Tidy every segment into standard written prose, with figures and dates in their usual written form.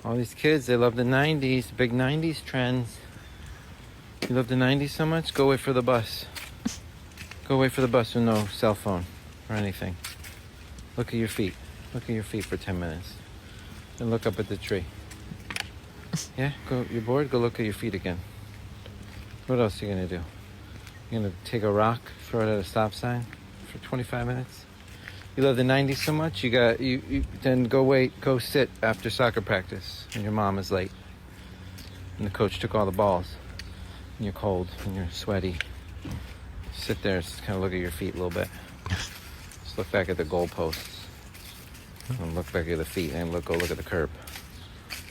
All these kids, they love the 90s, big 90s trends. You love the 90s so much? Go wait for the bus. Go wait for the bus with no cell phone or anything. Look at your feet. Look at your feet for 10 minutes. Then look up at the tree. Yeah? Go. You're bored? Go look at your feet again. What else are you going to do? You're going to take a rock, throw it at a stop sign for 25 minutes? You love the 90s so much, you then go sit after soccer practice and your mom is late. And the coach took all the balls. And you're cold and you're sweaty. Sit there and just kind of look at your feet a little bit. Just look back at the goalposts. And look back at the feet and go look at the curb.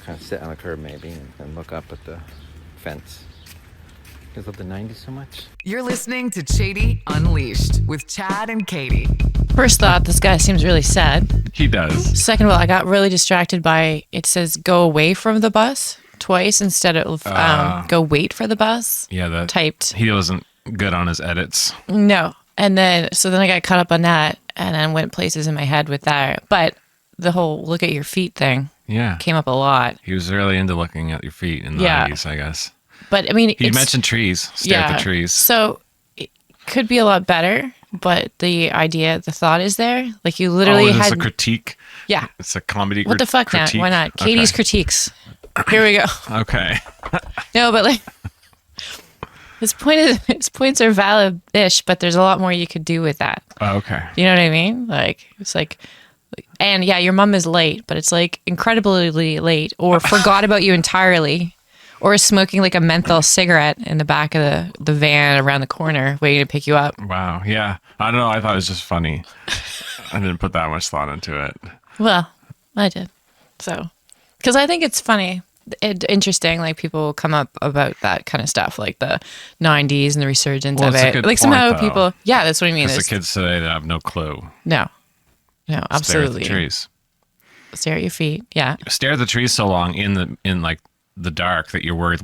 Kind of sit on the curb maybe and look up at the fence. You guys love the 90s so much? You're listening to Chatie Unleashed with Chad and Katie. First thought, this guy seems really sad. He does. Second of all, I got really distracted by, it says go away from the bus twice instead of go wait for the bus. Yeah, that typed. He wasn't good on his edits. No. And then I got caught up on that and then went places in my head with that. But the whole look at your feet thing came up a lot. He was really into looking at your feet in the 90s, I guess. But I mean, he mentioned trees, stare at the trees. So it could be a lot better, but the thought is there. Like you literally had... had... a critique? Yeah. It's a comedy What the fuck, critique? Nat? Why not? Katie's critiques. Here we go. Okay. No, but like... His points are valid-ish, but there's a lot more you could do with that. Oh, okay. You know what I mean? Like, it's like... And yeah, your mom is late, but it's like incredibly late or forgot about you entirely. Or smoking like a menthol cigarette in the back of the van around the corner waiting to pick you up. Wow. Yeah. I don't know. I thought it was just funny. I didn't put that much thought into it. Well, I did. So, because I think it's funny, interesting, like people come up about that kind of stuff, like the 90s and the resurgence of it. Like somehow people, yeah, that's what I mean. Because the kids today, they have no clue. No, absolutely. Stare at the trees. Stare at your feet. Yeah. Stare at the trees so long in like the dark that you're worried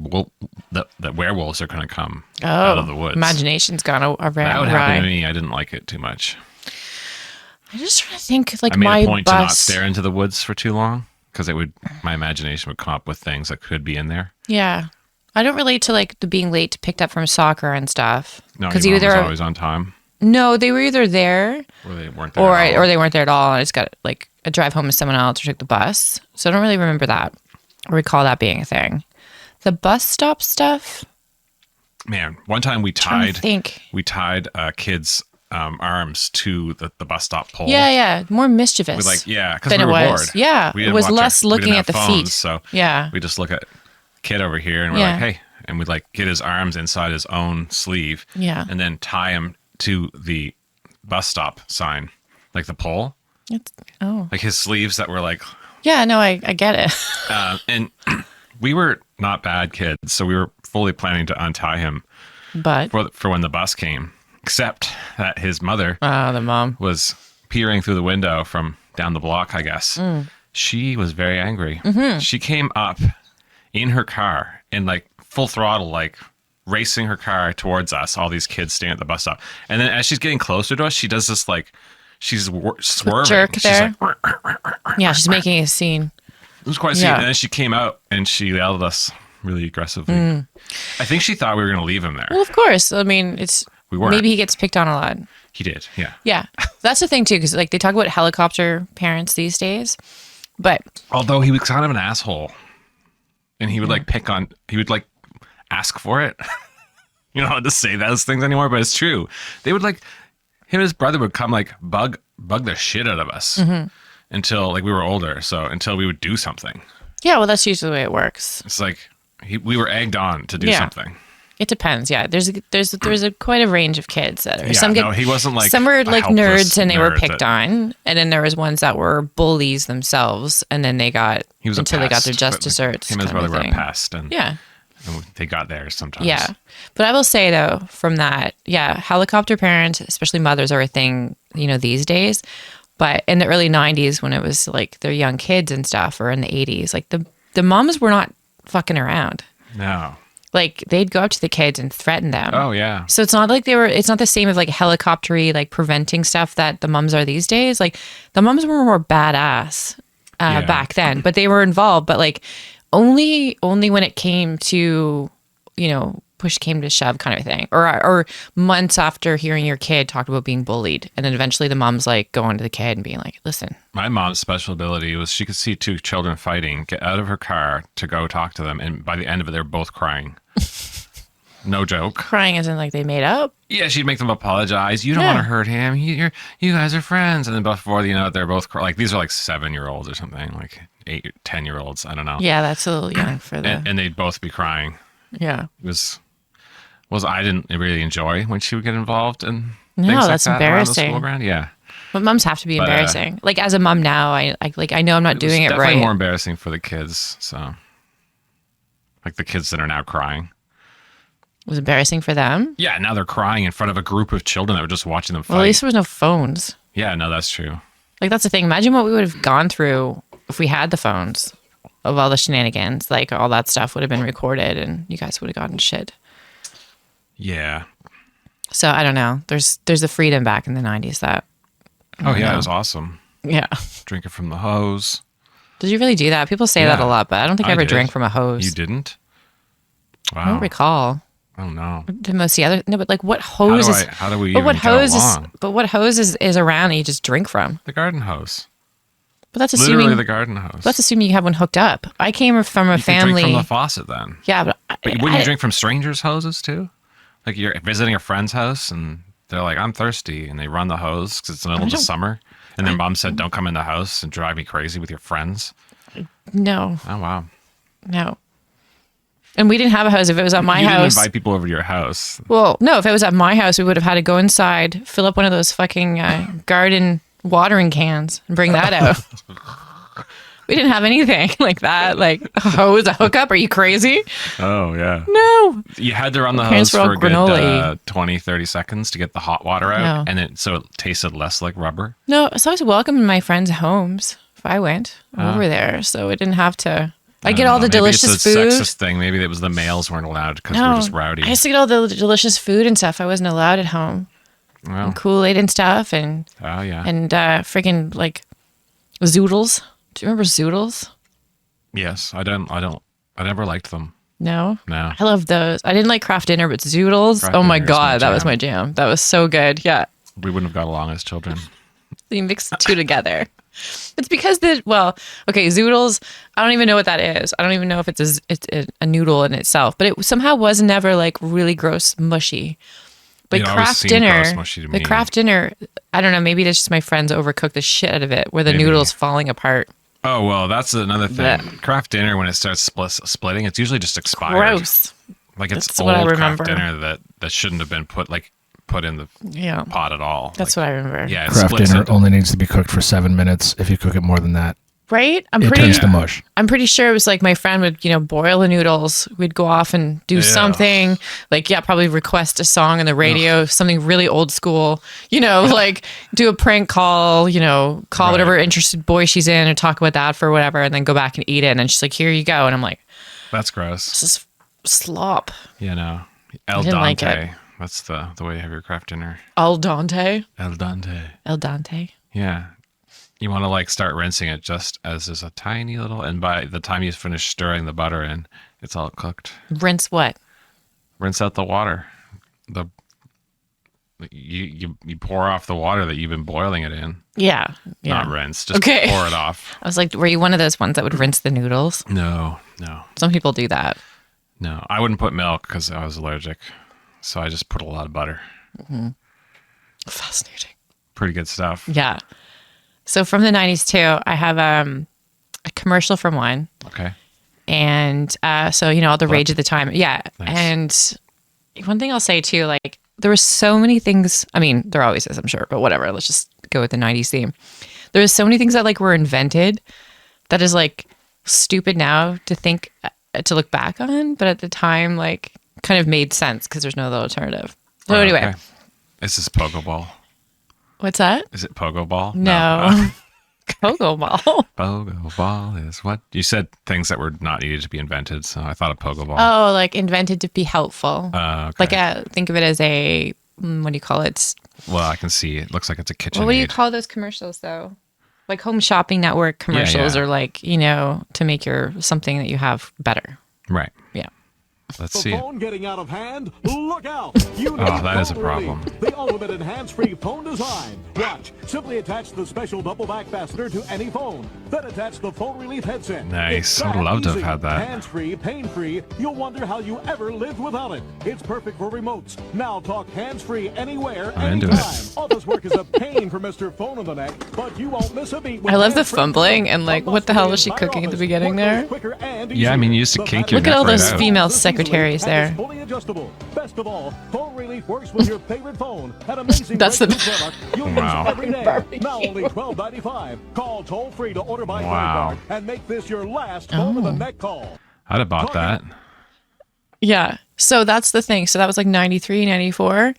that werewolves are going to come out of the woods. Imagination's gone around. That would happen to me. I didn't like it too much. I'm just trying to think, like, I made my a point bus... to not stare into the woods for too long because my imagination would come up with things that could be in there. Yeah. I don't relate to like the being late to picked up from soccer and stuff. No, your mom was always on time. No, they were either there or they weren't there or they weren't there at all. And I just got like a drive home with someone else or took the bus. So I don't really remember that or recall that being a thing. The bus stop stuff. Man, one time we tied kids' arms to the bus stop pole. Yeah, more mischievous. Because we were bored. Yeah, it was less looking at the feet. So yeah, we just look at kid over here and we're like, hey, and we'd like get his arms inside his own sleeve. Yeah, and then tie him to the bus stop sign, like the pole. Like his sleeves that were like. Yeah, no, I get it. And we were not bad kids, so we were fully planning to untie him, but for when the bus came. Except that his mother, the mom, was peering through the window from down the block. I guess she was very angry. Mm-hmm. She came up in her car in like full throttle, like racing her car towards us. All these kids standing at the bus stop, and then as she's getting closer to us, she does this like. She's swerving. Jerk there. She's like, yeah, she's making a scene. It was quite a scene. And then she came out and she yelled at us really aggressively. I think she thought we were going to leave him there. Well, of course. I mean, we weren't. Maybe he gets picked on a lot. He did, yeah. Yeah, that's the thing too, because like they talk about helicopter parents these days, but although he was kind of an asshole, and he would he would like ask for it. You don't know how to say those things anymore, but it's true. They would like. Him and his brother would come like bug the shit out of us until like we were older. So until we would do something. Yeah, well, that's usually the way it works. It's like we were egged on to do something. It depends. Yeah, there's quite a range of kids that are. He wasn't like some were like nerds and they were picked on, and then there was ones that were bullies themselves, and then they got until they got their just desserts. Him and his brother were a pest, and yeah. And they got there sometimes. Yeah. But I will say, though, from that, helicopter parents, especially mothers, are a thing, these days. But in the early 90s, when it was like their young kids and stuff, or in the 80s, like the moms were not fucking around. No. Like they'd go up to the kids and threaten them. Oh, yeah. So it's not like it's not the same as like helicoptery, like preventing stuff that the moms are these days. Like the moms were more badass. back then, but they were involved, but like only when it came to, push came to shove kind of thing, or months after hearing your kid talk about being bullied, and then eventually the mom's like going to the kid and being like, listen. My mom's special ability was she could see two children fighting, get out of her car to go talk to them, and by the end of it, they're both crying. No joke. Crying isn't like they made up. Yeah, she'd make them apologize. You don't want to hurt him. You guys are friends. And then before you know it, they're both like, these are like 7-year-olds or something, like 8, 10-year-olds. I don't know. Yeah, that's a little young for that. And they'd both be crying. Yeah. It was I didn't really enjoy when she would get involved in No, things like that's that around the embarrassing. school ground. Yeah. But moms have to be embarrassing. Like as a mom now, I know I'm not doing it definitely right. more embarrassing for the kids. So, like the kids that are now crying. It was embarrassing for them. Yeah, now they're crying in front of a group of children that were just watching them fight. Well, at least there was no phones. Yeah, no, that's true. Like that's the thing. Imagine what we would have gone through if we had the phones, of all the shenanigans. Like all that stuff would have been recorded, and you guys would have gotten shit. Yeah. So I don't know. There's a freedom back in the 90s that. Oh yeah, it was awesome. Yeah. Drinking from the hose. Did you really do that? People say that a lot, but I don't think I ever did. drank from a hose. You didn't? Wow. I don't recall. Oh no. The most the other no, but like what hose is? How do we But even what get hose along? is? But what hose is around and you just drink from? The garden hose. But that's Literally assuming the garden hose. that's assuming you have one hooked up. I came from a you could family. drink from the faucet then. Yeah, but Wouldn't you drink from strangers' hoses too? Like you're visiting a friend's house and they're like, "I'm thirsty," and they run the hose because it's in the middle of the summer. And their mom said, "Don't come in the house and drive me crazy with your friends." No, Oh wow. no. And we didn't have a hose. If it was at my you house, didn't invite people over to your house. well, no. If it was at my house, we would have had to go inside, fill up one of those fucking garden watering cans, and bring that out. We didn't have anything like that. Like a hose, a hookup. Are you crazy? Oh yeah. No. You had to run the parents hose were all for a good granola-y. 20, 30 seconds to get the hot water out, No. and so it tasted less like rubber. No, so I was welcome in my friends' homes if I went over there. So I didn't have to. I get all the Maybe delicious it's a food. sexist thing. Maybe it was the males weren't allowed because we're just rowdy. I used to get all the delicious food and stuff. I wasn't allowed at home. Well, And Kool-Aid and stuff, and oh yeah. freaking like zoodles. Do you remember zoodles? Yes, I never liked them. No. No. I love those. I didn't like Kraft Dinner, but zoodles. Kraft Oh my Dinner is my god, that was jam. my jam. That was so good. Yeah. We wouldn't have got along as children. You mix the two together. It's because zoodles, I don't even know what that is. I don't even know if it's a noodle in itself, but it somehow was never like really gross mushy. But It always Kraft seemed Dinner, gross mushy to the me. Kraft Dinner, I don't know, maybe that's just my friends overcook the shit out of it where the Maybe. noodle's falling apart. Oh well, that's another thing. Blech. Kraft Dinner, when it starts splitting, it's usually just expired. Gross. Like it's That's old what I Kraft remember. Dinner that shouldn't have been put in the Yeah. pot at all. That's what I remember. Yeah, it Kraft splits dinner into- only needs to be cooked for 7 minutes. If you cook it more than that, Right? it turns to mush. I'm pretty sure it was like my friend would, boil the noodles. We'd go off and do something like, probably request a song on the radio, something really old school, like do a prank call, call whatever interested boy she's in and talk about that for whatever, and then go back and eat it. And then she's like, here you go. And I'm like, That's gross. this is slop. You know, El didn't like Dante. it. That's the way you have your Kraft Dinner. Al dente. El Dante. El dente. Yeah. You want to start rinsing it just as there's a tiny little, and by the time you finish stirring the butter in, it's all cooked. Rinse what? Rinse out the water. You pour off the water that you've been boiling it in. Yeah. Not rinse, just Okay. pour it off. I was like, were you one of those ones that would rinse the noodles? No. Some people do that. No, I wouldn't put milk because I was allergic. So I just put a lot of butter. Fascinating. Pretty good stuff. Yeah. So from the 90s too, I have a commercial from one. Okay. And so, all the rage at the time. Yeah. Nice. And one thing I'll say too, like there were so many things. I mean, there always is, I'm sure, but whatever. Let's just go with the 90s theme. There was so many things that were invented that is stupid now to think, to look back on. But at the time, kind of made sense because there's no other alternative. So anyway. Okay. Is this Pogo Ball? What's that? Is it Pogo Ball? No. Pogo ball. Pogo Ball is what? You said things that were not needed to be invented, so I thought of Pogo Ball. Oh, invented to be helpful. Okay. Think of it as a, what do you call it? Well, I can see it looks like it's a kitchen. What do you call those commercials though? Like Home Shopping Network commercials yeah. are like, you know, to make your something that you have better. Right. Yeah. Let's The see it. phone getting out of hand? Look out! You need that is a phone problem. relief, the ultimate in hands-free phone design. Watch. Simply attach the special double back fastener to any phone. Then attach the phone relief headset. Nice. It's I would that love to have easy. had that. Hands-free, pain-free. You'll wonder how you ever lived without it. It's perfect for remotes. Now talk hands-free anywhere, I'm into anytime. it. Office work is a pain for Mr. Phone in the Neck, but you won't miss a beat. With I love the hands-free fumbling and phone. like, A what the hell was must she be in cooking at the office. beginning Work goes there? quicker and Yeah, I mean, you used to easier. cake The your Look at neck all right those out. female This secretaries easily, and there. it's fully adjustable. Best of all, phone relief works with your favorite phone. An amazing That's the- breakthrough product you'll Wow. use every day. Now only $12.95. Call toll free to order by Wow. credit card and make this your last phone of the neck call. I'd have bought that. Yeah. So that's the thing. So that was like 93, 94.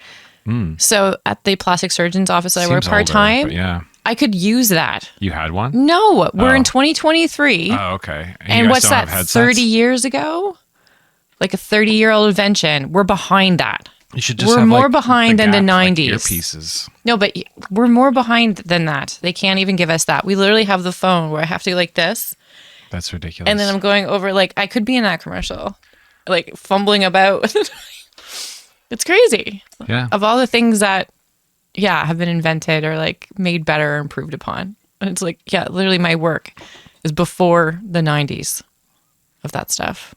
So at the plastic surgeon's office I work Seems older, part-time, but yeah. I could use that. You had one? No, we're in Oh. 2023. Oh, okay. and you guys what's don't that, have headsets? 30 years ago? Like a 30-year-old invention. We're behind that. You should just We're have, more like, behind than the gap, like, 90s. earpieces. No, but we're more behind than that. They can't even give us that. We literally have the phone where I have to go like this. That's ridiculous. And then I'm going over, like, I could be in that commercial, like fumbling about. It's crazy. yeah. Of all the things that, yeah, have been invented or like made better or improved upon. And it's like, yeah, literally my work is before the 90s of that stuff.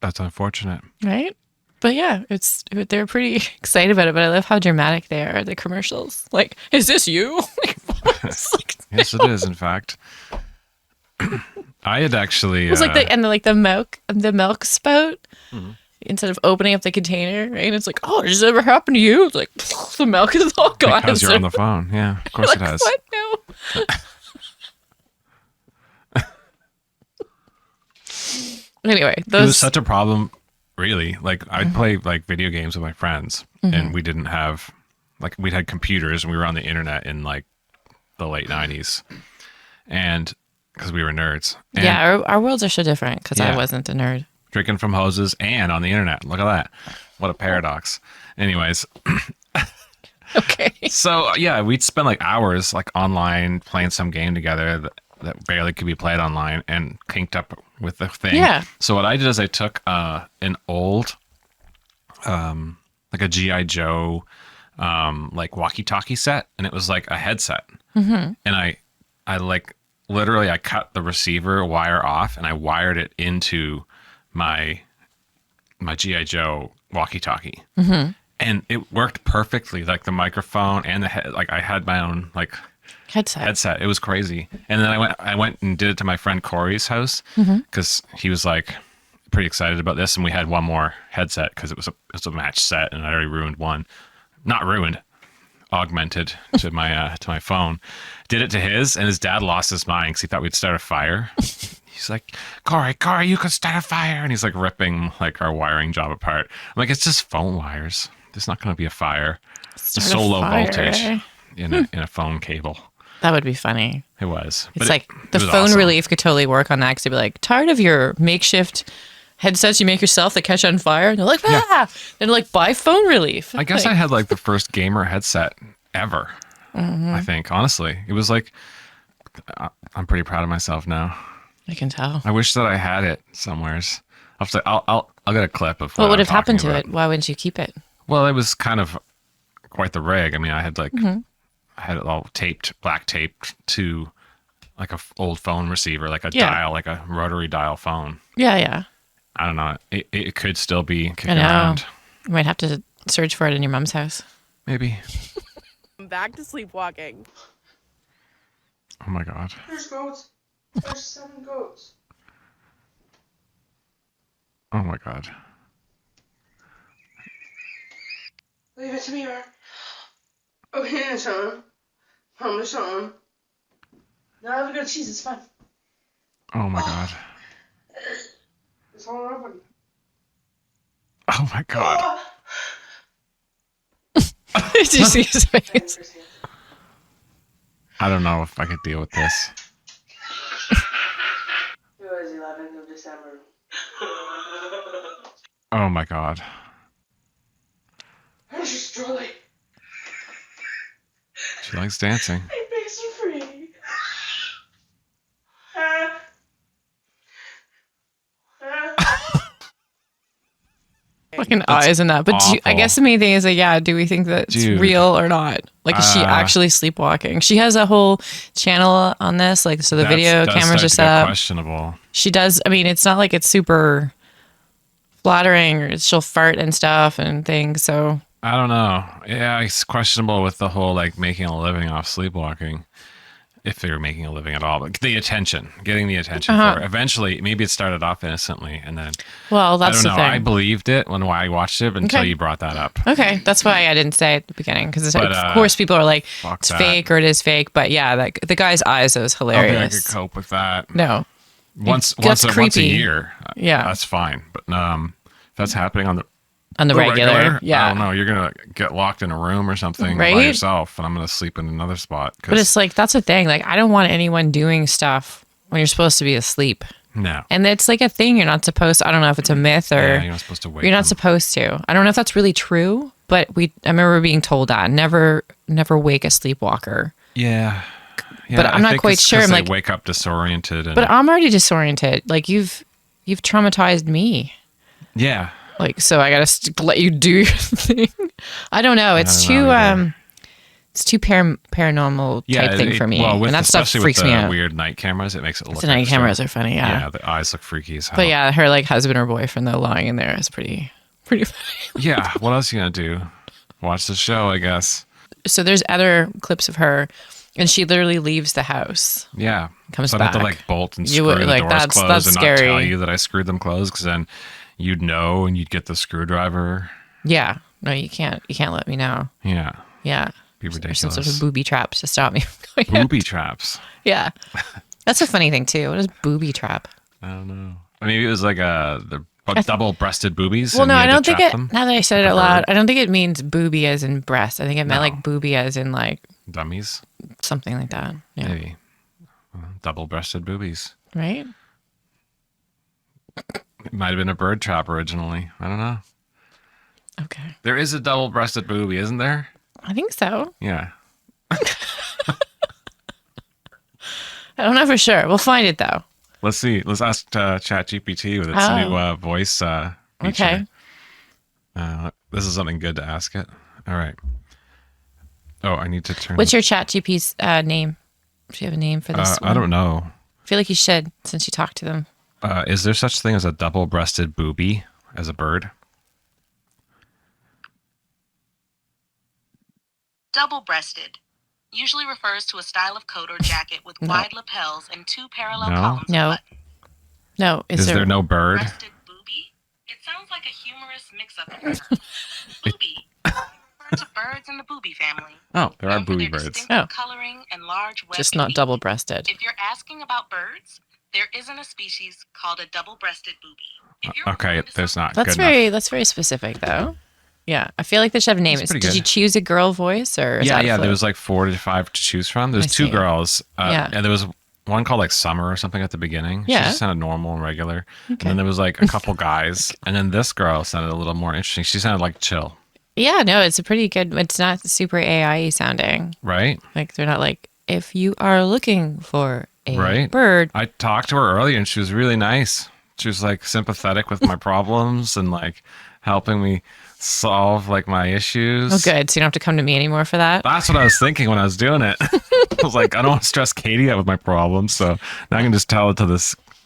That's unfortunate. Right? But yeah, they're pretty excited about it. But I love how dramatic they are, the commercials. Like, is this you? It's like, Yes, it is, in fact. I had actually... it was like the milk spout. Instead of opening up the container, right? And it's like, oh, has this ever happened to you? It's like, the milk is all gone. because you're on the phone. Yeah, of course like, it has. what? No. Anyway, It was those. such a problem, really. Like, I'd play like video games with my friends, and we didn't have... Like, we'd had computers, and we were on the internet in like the late 90s. And... Because we were nerds. And Yeah, our worlds are so different because I Yeah. wasn't a nerd. drinking from hoses and on the internet. Look at that. What a paradox. Anyways, Okay. so yeah, we'd spend like hours like online playing some game together that barely could be played online and kinked up with the thing. Yeah. So what I did is I took an old, like a G.I. Joe, like walkie-talkie set, and it was like a headset. Mm-hmm. And I like literally I cut the receiver wire off and I wired it into my G.I. Joe walkie-talkie. Mm-hmm. And it worked perfectly, like the microphone and the head. Like I had my own like headset. It was crazy. And then I went and did it to my friend Corey's house because he was like pretty excited about this. And we had one more headset because it was a match set, and I already ruined one. Not ruined, augmented to my phone. Did it to his, and his dad lost his mind because he thought we'd start a fire. He's like, Corey, you could start a fire. And he's like ripping like our wiring job apart. I'm like, it's just phone wires. There's not going to be a fire. It's Start a so low fire. voltage in a phone cable. That would be funny. It was. It's But like it the was phone awesome. relief could totally work on that because they'd be like, tired of your makeshift headsets you make yourself that catch on fire? And they're like, ah! They're like, buy phone relief. I guess Like, I had like the first gamer headset ever. I think, honestly. It was like, I'm pretty proud of myself now. I can tell. I wish that I had it somewheres. I'll get a clip of What would I'm have happened to talking it? about. Why wouldn't you keep it? Well, it was kind of quite the rig. I mean, I had like Mm-hmm. I had it all black taped to like a old phone receiver, like a Yeah. dial, like a rotary dial phone. Yeah, yeah. I don't know. It could still be I kicking know. around. You might have to search for it in your mom's house. Maybe. I'm back to sleepwalking. Oh my god. There's goats. There's 7 goats. Oh my god. Leave it to me, Art. Oh, here, son. I'm the son. No, have a good cheese. It's fine. Oh my god. It's all over. Oh my god. Did you see his face? I don't know if I could deal with this. It was 11th of December. Oh my god. How's your strolling? She likes dancing. I made some fucking eyes and that. But I awful. guess the main thing is like, yeah, do we think that it's Dude. real or not? Like, is she actually sleepwalking? She has a whole channel on this, like, so the video cameras are set up. Questionable. She does. I mean, it's not like it's super flattering, or she'll fart and stuff and things. So I don't know. Yeah, it's questionable with the whole like making a living off sleepwalking. If they were making a living at all, but getting the attention for it. Eventually, maybe it started off innocently, and then well, that's I don't know. the thing. I believed it when I watched it until you brought that up. Okay, that's why I didn't say at the beginning, because But, of course people are like it's that. fake or it is fake. But yeah, like the guy's eyes, it was I don't think I hilarious. could cope with that. No, Once that's a creepy. year, Yeah. that's fine. But if that's happening on the regular, yeah. I don't know. You're gonna get locked in a room or something by Right? yourself, and I'm gonna sleep in another spot. But it's like that's the thing. Like I don't want anyone doing stuff when you're supposed to be asleep. no, And it's like a thing you're not supposed to. I don't know if it's a myth or yeah, you're not supposed to wait. you're not supposed to. I don't know if that's really true, but I remember being told that never wake a sleepwalker. Yeah. But I'm I not think quite it's sure. 'cause I'm they like- wake up disoriented. And, But I'm already disoriented. Like you've traumatized me. yeah, Like so I gotta let you do your thing. I don't know. It's I don't too know either. it's too paranormal type thing for me. Well, and that stuff especially freaks with me the out. weird night cameras, it makes it look. The night extra. cameras are funny, Yeah, the eyes look freaky as hell. But yeah, her like husband or boyfriend though lying in there is pretty funny. Yeah, what else are you gonna do? Watch the show, I guess. So there's other clips of her, and she literally leaves the house. Yeah, Comes so I have to back. like bolt and You screw would- the like, doors that's closed and not scary. tell you that I screwed them closed, because then you'd know and you'd get the screwdriver. Yeah, no, you can't let me know. Yeah, Yeah, be or some ridiculous. sort of booby trap to stop me from going. Booby traps. Yeah, that's a funny thing too. What is booby trap? I don't know. Maybe it was like the double-breasted boobies. Well, and no, you I had to don't think trap it. them? Now that I said it Like a out loud, bird? I don't think it means booby as in breast. I think it meant No. like booby as in like Dummies, something like that. Yeah, maybe. Double-breasted boobies. right. It might have been a bird trap originally. I don't know. Okay, There is a double-breasted booby, isn't there? I think so. Yeah. I don't know for sure. We'll find it though. Let's see. Let's ask ChatGPT with its new voice feature. Okay. This is something good to ask it. All right. Oh, I need to turn. What's your chat GP's name? Do you have a name for this one? I don't know. I feel like you should, since you talked to them. Is there such thing as a double-breasted booby as a bird? Double-breasted usually refers to a style of coat or jacket with wide lapels and two parallel No. columns No. of button. No, Is there no bird? Breasted booby? It sounds like a humorous mix-up of terms. Booby refer to birds in the booby family. Oh, there are known for booby their birds. distinctive Oh. coloring and large webbed just not beak. double-breasted? If you're asking about birds, there isn't a species called a double-breasted booby. If you're Okay, referring to there's not. That's good enough. that's very specific though. Yeah, I feel like they should have a name. That's pretty Did good. you choose a girl voice or is Yeah, that a yeah. fluke? There was like 4 to 5 to choose from. There's I 2 see. girls. Yeah. And there was one called like Summer or something at the beginning. She Yeah. just sounded normal and regular. And then there was like a couple guys. And then this girl sounded a little more interesting. She sounded like chill, Yeah, no, it's a pretty good. It's not super AI sounding. right? Like they're not like if you are looking for a Right. bird. I talked to her earlier and she was really nice. She was like sympathetic with my problems and like helping me solve like my issues. Oh, good. So you don't have to come to me anymore for that. That's what I was thinking when I was doing it. I was like, I don't want to stress Katie out with my problems, so now I can just tell it to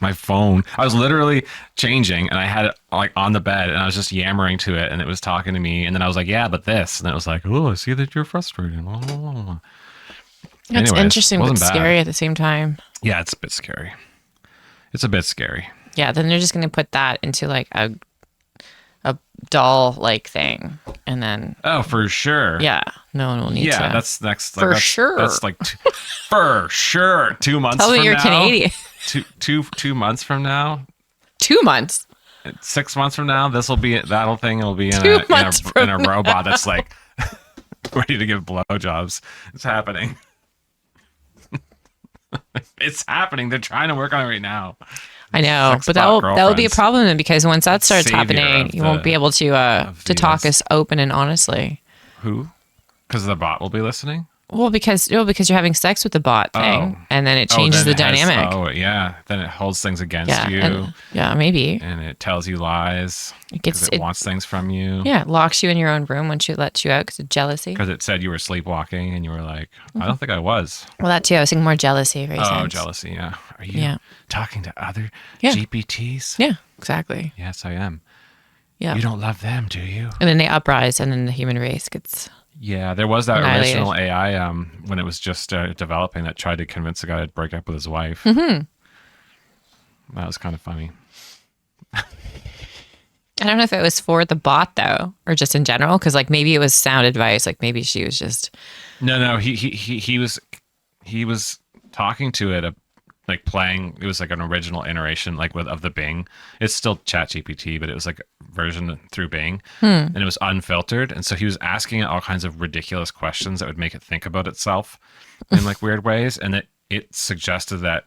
my phone. I was literally changing, and I had it like on the bed, and I was just yammering to it, and it was talking to me, and then I was like, yeah, but this, and it was like, oh, I see that you're frustrated. It's Anyways, interesting but wasn't bad. scary at the same time. Yeah, it's a bit scary. It's a bit scary. Yeah, then they're just gonna put that into like a doll like thing, and then Oh, for sure. yeah, no one will need to. Yeah, that's next. Like, For that's, sure. That's like for sure. 2 months. Tell me from you're now, Canadian. 2 months from now, 2 months. 6 months from now, that'll thing will be in 2 months in a from robot that's like ready to give blowjobs. It's happening. It's happening. They're trying to work on it right now. I know, Sex but bot that will be a girlfriends. problem then, because once that starts Savior happening, of you won't be able to of talk Venus. as open and honestly. Who? Because the bot will be listening. Well, because you're having sex with the bot thing, and then it changes the dynamic. Oh, yeah. Then it holds things against Yeah, you. Maybe. And it tells you lies because it wants things from you. Yeah, it locks you in your own room once it lets you out because of jealousy. Because it said you were sleepwalking, and you were like, I don't think I was. Well, that too. I was thinking more jealousy. Jealousy. Yeah. Are you talking to other GPTs? Yeah, exactly. Yes, I am. Yeah. You don't love them, do you? And then they uprise, and then the human race gets. Yeah, there was that annihilated. original AI when it was just developing that tried to convince the guy to break up with his wife. Mm-hmm. That was kind of funny. I don't know if it was for the bot though, or just in general, because like maybe it was sound advice. Like maybe she was just. No. He was talking to it, like playing. It was like an original iteration, like of the Bing. It's still ChatGPT, but it was like a version through Bing, and it was unfiltered. And so he was asking it all kinds of ridiculous questions that would make it think about itself in like weird ways, and it suggested that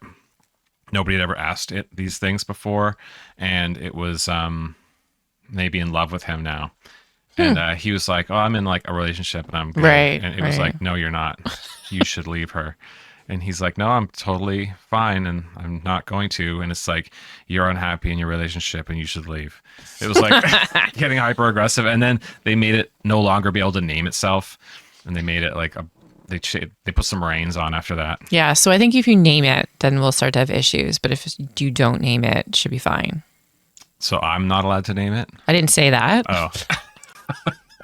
nobody had ever asked it these things before, and it was maybe in love with him now. And he was like, "Oh, I'm in like a relationship, and I'm good." Right, And it was like, "No, you're not. You should leave her." And he's like, "No, I'm totally fine, and I'm not going to." And it's like, "You're unhappy in your relationship, and you should leave." It was like getting hyper aggressive. And then they made it no longer be able to name itself, and they made it like they put some reins on after that. Yeah, so I think if you name it, then we'll start to have issues. But if you don't name it, it should be fine. So I'm not allowed to name it? I didn't say that. Oh.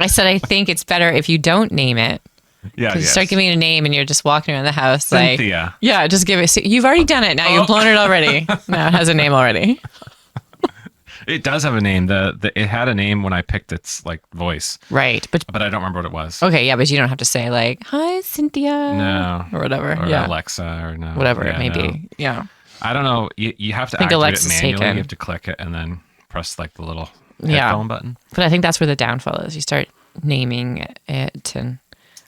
I said I think it's better if you don't name it. Yeah, Because you start giving it a name and you're just walking around the house Cynthia. like, yeah, just give it. You've already done it. Now you've blown it already. No, it has a name already. It does have a name. It had a name when I picked its like voice. Right, but I don't remember what it was. Okay, yeah, but you don't have to say like, "Hi, Cynthia," No, or whatever. Or yeah, Alexa, or no, whatever it may no. be. Yeah, I don't know. You have to I think activate Alexa's it manually. taken. You have to click it and then press like the little Yeah. headphone button. but I think that's where the downfall is. You start naming it, and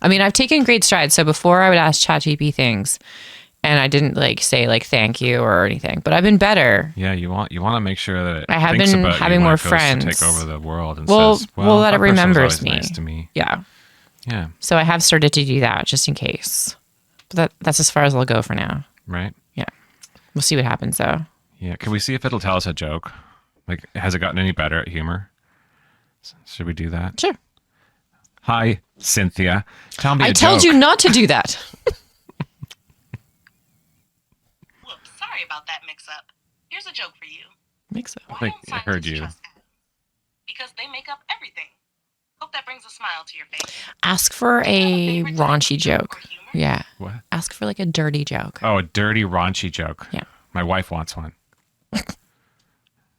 I mean, I've taken great strides. So before I would ask ChatGPT things, and I didn't like say like thank you or anything, but I've been better. Yeah, you want to make sure that it I have thinks been about having you when more it goes friends. to take over the world and Well, says, well, that that it person was remembers always me. nice to me. Yeah. Yeah. So I have started to do that just in case. But that's as far as I'll go for now. Right. Yeah. We'll see what happens though. Yeah. Can we see if it'll tell us a joke? Like, has it gotten any better at humor? Should we do that? Sure. Hi, Cynthia. Tell me a I joke. told you not to do that. Whoops, sorry about that mix-up. Here's a joke for you. Mix it. Why think don't I heard scientists you. trust ads? Because they make up everything. Hope that brings a smile to your face. Ask for a raunchy joke. Yeah. What? Ask for like a dirty joke. Oh, a dirty, raunchy joke. Yeah. My wife wants one.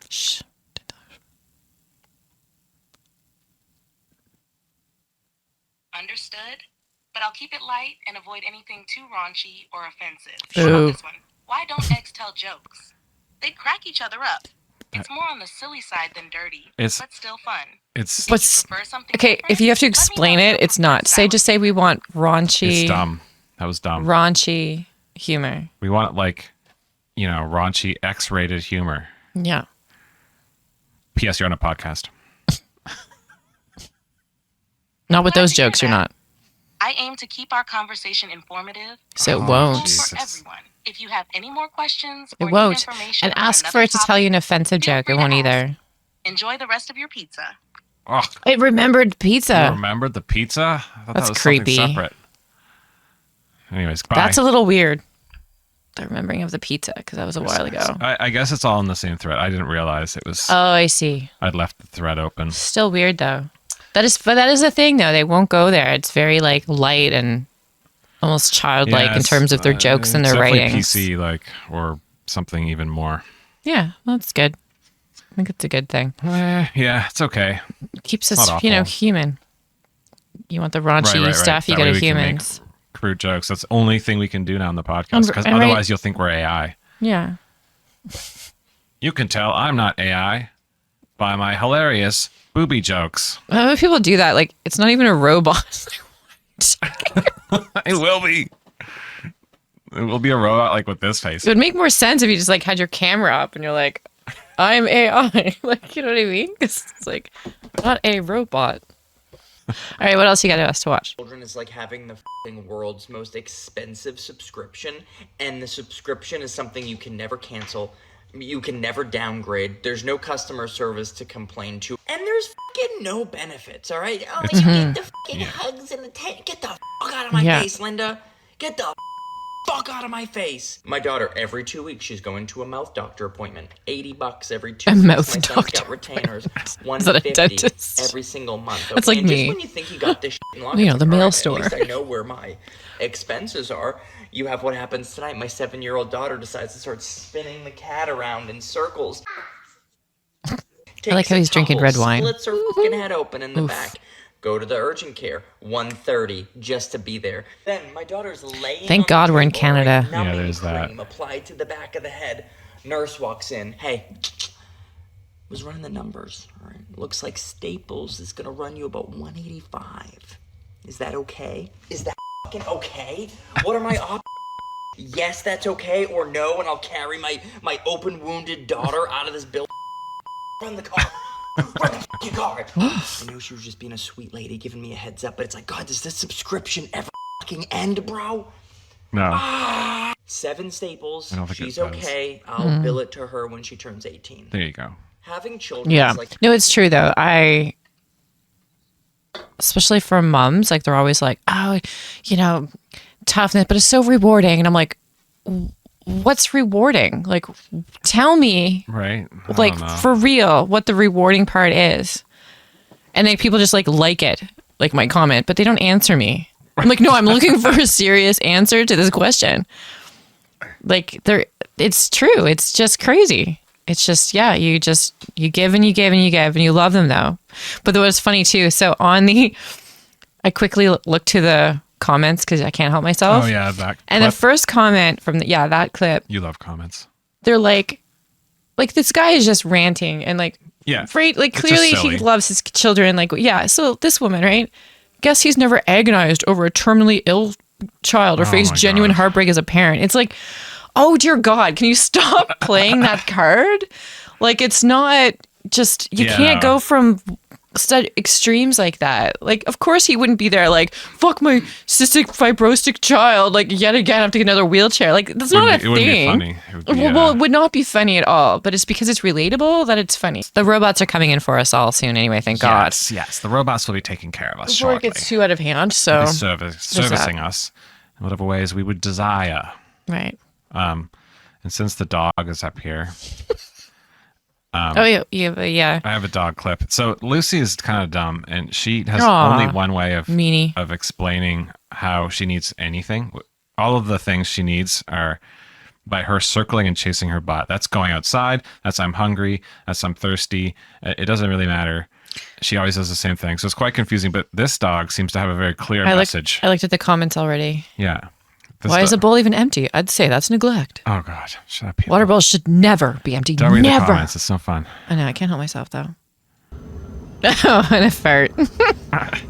Shh. Understood? But I'll keep it light and avoid anything too raunchy or offensive. Ooh. How about this one? Why don't eggs tell jokes? They'd crack each other up. It's more on the silly side than dirty, It's- but still fun. It's But You prefer something okay, different? if you have to Let me explain know it, your it's not. preferred Say just say we want raunchy, dumb. That was dumb. raunchy humor. We want like, raunchy X-rated humor. Yeah. P.S. You're on a podcast. Not with Glad those to hear jokes, you're that. not. I aim to keep our conversation informative. So it Oh, won't. Jesus. For everyone. If you have any more questions It or need won't. information And on ask for another it to tell you an topic, offensive feel joke. free It to won't ask. either. Enjoy the rest of your pizza. Oh, It remembered you pizza. remembered the pizza? I thought That's that was creepy. something separate. Anyways, bye. That's a little weird. The remembering of the pizza, because that was a while ago. I guess it's all in the same thread. I didn't realize it was. Oh, I see. I'd left the thread open. Still weird though. But that is the thing though. They won't go there. It's very like light and almost childlike in Yes, terms of their jokes and it's their definitely writings. PC, like, or something even more. Yeah, well, that's good. I think it's a good thing. Yeah, it's okay. It keeps Not us, awful. human. You want the raunchy Right. stuff, you That go way to we can make humans. crude jokes. That's the only thing we can do now on the podcast, because And right- otherwise you'll think we're AI. Yeah. You can tell I'm not AI by my hilarious booby jokes. I know people do that. Like, it's not even a robot. It will be. It will be a robot like with this face. It would make more sense if you just like had your camera up and you're like, I'm AI. Like, you know what I mean? 'Cause it's like, not a robot. right, what else you got us to watch? Children is like having the f***ing world's most expensive subscription, and the subscription is something you can never cancel. You can never downgrade. There's no customer service to complain to. And there's fucking no benefits, all right? Oh, you get the fucking hugs and the get the fuck out of my face, Linda. Get the fuck out of my face. My daughter, every 2 weeks, she's going to a mouth doctor appointment. $80 every 2 weeks. Mouth my son's doctor got retainers. Is that a dentist? every single month. That's like and me. Just when you think you got this shit in lock, You know, it's the like, mail all right, store. At least I know where my expenses are. You have what happens tonight. My 7-year-old daughter decides to start spinning the cat around in circles. I like how he's drinking red wine. Splits her fucking head open in the back. Go to the urgent care. 1:30 just to be there. Then my daughter's laying. Thank on God the we're in table, Canada. numbing Yeah, there's that. cream applied to the back of the head. Nurse walks in. Hey, was running the numbers. All right. Looks like Staples is gonna run you about 185. Is that okay? Is that fucking okay? What are my options? Yes, that's okay, or no, and I'll carry my open wounded daughter out of this building. Run the car. Run the fucking car. I knew she was just being a sweet lady, giving me a heads up, but it's like, God, does this subscription ever fucking end, bro? No. 7 Staples. I don't think She's it does. okay. I'll bill it to her when she turns 18. There you go. Having children Yeah. is like No, it's true though. Especially for moms, like they're always like, oh, you know, toughness, but it's so rewarding. And I'm like, what's rewarding? Like, tell me, Right. I like don't know. for real, what the rewarding part is. And then people just like it, like my comment, but they don't answer me. I'm like, no, I'm looking for a serious answer to this question. Like it's true. It's just crazy. It's just, yeah, you give and you give and you give and you love them though. But what's funny too, so I quickly looked to the comments because I can't help myself. Oh yeah, that And clip. the first comment from that clip, You love comments. they're like this guy is just ranting and like, Yeah. right, like It's clearly just silly. he loves his children. Like, yeah, so this woman, right? Guess he's never agonized over a terminally ill child or faced my genuine God. heartbreak as a parent. It's like, oh dear God, can you stop playing that card? Like, it's not just, you Yeah. can't go from extremes like that. Like, of course he wouldn't be there like, fuck my cystic fibrostic child, like yet again I have to get another wheelchair. Like, that's not a It wouldn't be thing. funny. It would be, Well, it would not be funny at all, but it's because it's relatable that it's funny. The robots are coming in for us all soon anyway, thank God. Yes. The robots will be taking care of us Before it shortly. gets too out of hand, so. They'll be servicing us in whatever ways we would desire. Right. And since the dog is up here, Oh, yeah. I have a dog clip. So Lucy is kind of dumb, and she has Aw, only one way of meanie. explaining how she needs anything. All of the things she needs are by her circling and chasing her butt. That's going outside. That's I'm hungry. That's I'm thirsty. It doesn't really matter. She always does the same thing. So it's quite confusing. But this dog seems to have a very clear message. I looked at the comments already. Yeah. This Why is do- the bowl even empty? I'd say that's neglect. Oh God! Shut up. People. Water bowls should never be empty. Don't read the never. comments. It's so fun. I know. I can't help myself though. Oh, and a fart.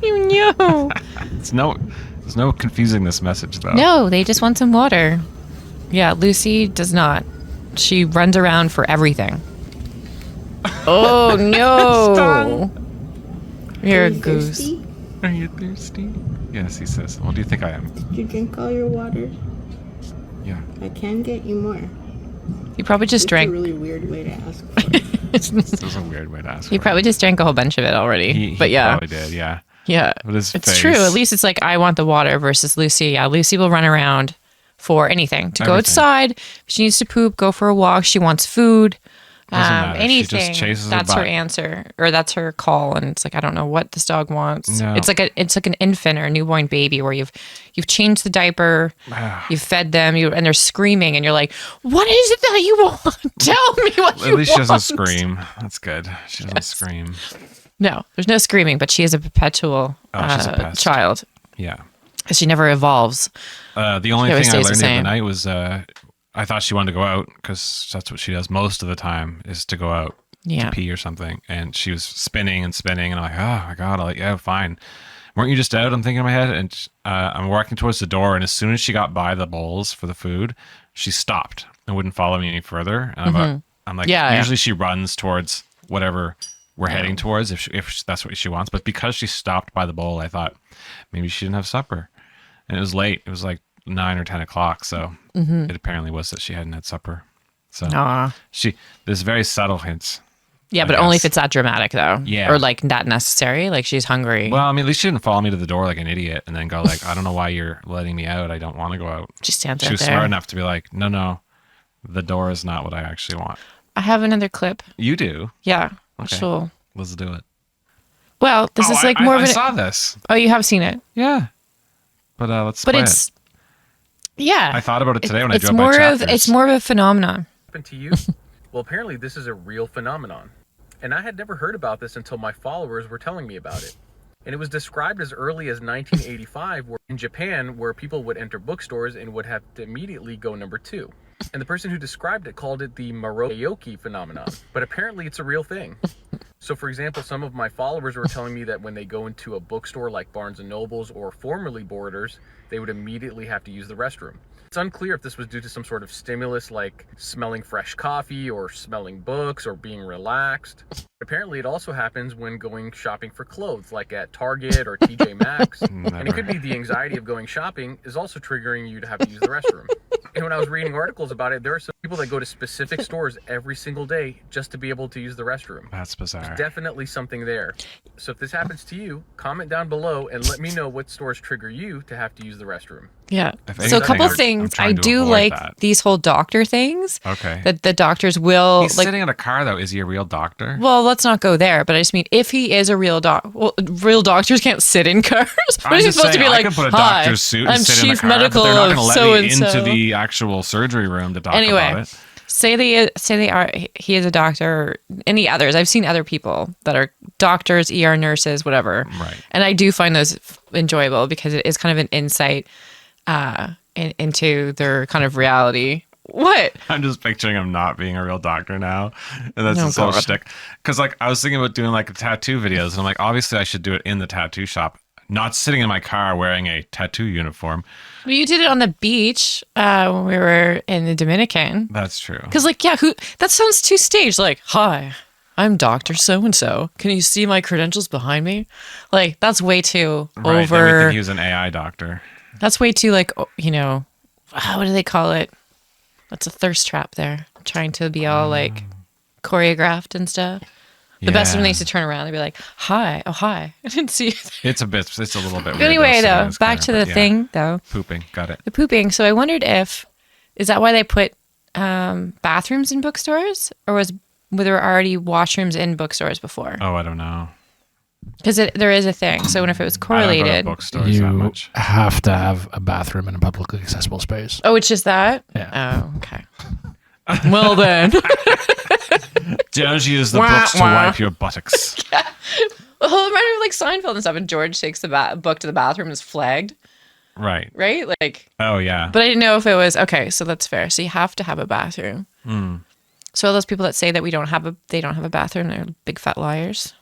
You know. There's no confusing this message though. No, they just want some water. Yeah, Lucy does not. She runs around for everything. Oh no! You're a goose. Are you thirsty? Yes, he says. Well, do you think I am? Did you drink all your water? Yeah. I can get you more. You probably just It's drank. a really weird way to ask for it. This is a weird way to ask. He for probably it. just drank a whole bunch of it already. He but yeah, probably did. Yeah. yeah, But his it's face- true. At least it's like I want the water versus Lucy. Yeah, Lucy will run around for anything to go Everything. outside. If she needs to poop, go for a walk. She wants food. Doesn't matter. She just Anything. chases her That's her butt. answer, or that's her call. And it's like I don't know what this dog wants. No. It's like an infant or a newborn baby where you've changed the diaper, you've fed them, and they're screaming, and you're like, "What is it that you want? Tell me what you want." At least she doesn't scream. That's good. She doesn't scream. No, there's no screaming, but she is a perpetual She's a pest. child. Yeah. She never evolves. The only She always thing I stays learned the the other same. night was I thought she wanted to go out because that's what she does most of the time is to go out Yeah. to pee or something. And she was spinning and spinning, and I'm like, oh my God, yeah, fine. Weren't you just out? I'm thinking in my head, and I'm walking towards the door, and as soon as she got by the bowls for the food, she stopped and wouldn't follow me any further. And I'm like, Yeah, usually she runs towards whatever we're heading towards if that's what she wants. But because she stopped by the bowl, I thought maybe she didn't have supper. And it was late. It was like 9 or 10 o'clock. So it apparently was that she hadn't had supper. So there's very subtle hints. Yeah, I but only guess. if it's that dramatic, though. Yeah. Or like that necessary. Like she's hungry. Well, I mean, at least she didn't follow me to the door like an idiot and then go like, I don't know why you're letting me out. I don't want to go out. She stands She out was there. smart enough to be like, no, the door is not what I actually want. I have another clip. You do? Yeah. Okay. Sure. Let's do it. Well, this is like more of I an. saw this. Oh, you have seen it. Yeah. But let's But play it's. it. Yeah. I thought about it today when I it's drove more by of Chapters. It's more of a phenomenon. Happened to you? Well, apparently this is a real phenomenon. And I had never heard about this until my followers were telling me about it. And it was described as early as 1985 in Japan, where people would enter bookstores and would have to immediately go number 2. And the person who described it called it the Maroyoki phenomenon. But apparently it's a real thing. So for example, some of my followers were telling me that when they go into a bookstore like Barnes & Noble's or formerly Borders, they would immediately have to use the restroom. It's unclear if this was due to some sort of stimulus like smelling fresh coffee or smelling books or being relaxed. Apparently it also happens when going shopping for clothes like at Target or TJ Maxx. And it could be the anxiety of going shopping is also triggering you to have to use the restroom. And when I was reading articles about it, there are some people that go to specific stores every single day just to be able to use the restroom. That's bizarre. There's definitely something there. So if this happens to you, comment down below and let me know what stores trigger you to have to use the restroom. Yeah. If So a anything, couple I'm things. I trying to do avoid like that. these whole doctor things. Okay. That the doctors will He's like. sitting in a car, though. Is he a real doctor? Well, let's not go there. But I just mean, if he is a real real doctors can't sit in cars. What I'm are you just supposed to saying, be like? I could put a Hi, doctor's suit I'm and sit in the chief car, medical but they're not of going to let so me and so. into the actual surgery room to talk about Anyway, it. say they are. He is a doctor. Or any others? I've seen other people that are doctors, ER nurses, whatever. Right. And I do find those enjoyable because it is kind of an insight into their kind of reality. What? I'm just picturing him not being a real doctor now. And that's Oh, his whole God. shtick. Because, like, I was thinking about doing, like, tattoo videos. And I'm like, obviously, I should do it in the tattoo shop, not sitting in my car wearing a tattoo uniform. Well, you did it on the beach when we were in the Dominican. That's true. Because, like, yeah, that sounds too staged. Like, hi, I'm Dr. So-and-so. Can you see my credentials behind me? Like, that's way too Right. Then we over. think he was an AI doctor. That's way too, like, what do they call it? What's a thirst trap there? Trying to be all, like, choreographed and stuff. The best is when they used to turn around and be like, hi. Oh, hi. I didn't see you there. It's a little bit weird. But anyway, sitting in though, his back car, to but the yeah. thing, though. Pooping. Got it. The pooping. So I wondered is that why they put bathrooms in bookstores? Or were there already washrooms in bookstores before? Oh, I don't know. Because there is a thing. So if it was I don't go to correlated. bookstores that You much. have to have a bathroom in a publicly accessible space. Oh, it's just that? Yeah. Oh, okay. Well, then. Don't use the Wah, books to wah. wipe your buttocks. Well, it reminded me of like Seinfeld and stuff. And George takes the book to the bathroom and is flagged, Right. right? Like, Oh, yeah. but I didn't know if it was okay. So that's fair. So you have to have a bathroom. So all those people that say that they don't have a bathroom, they're big fat liars.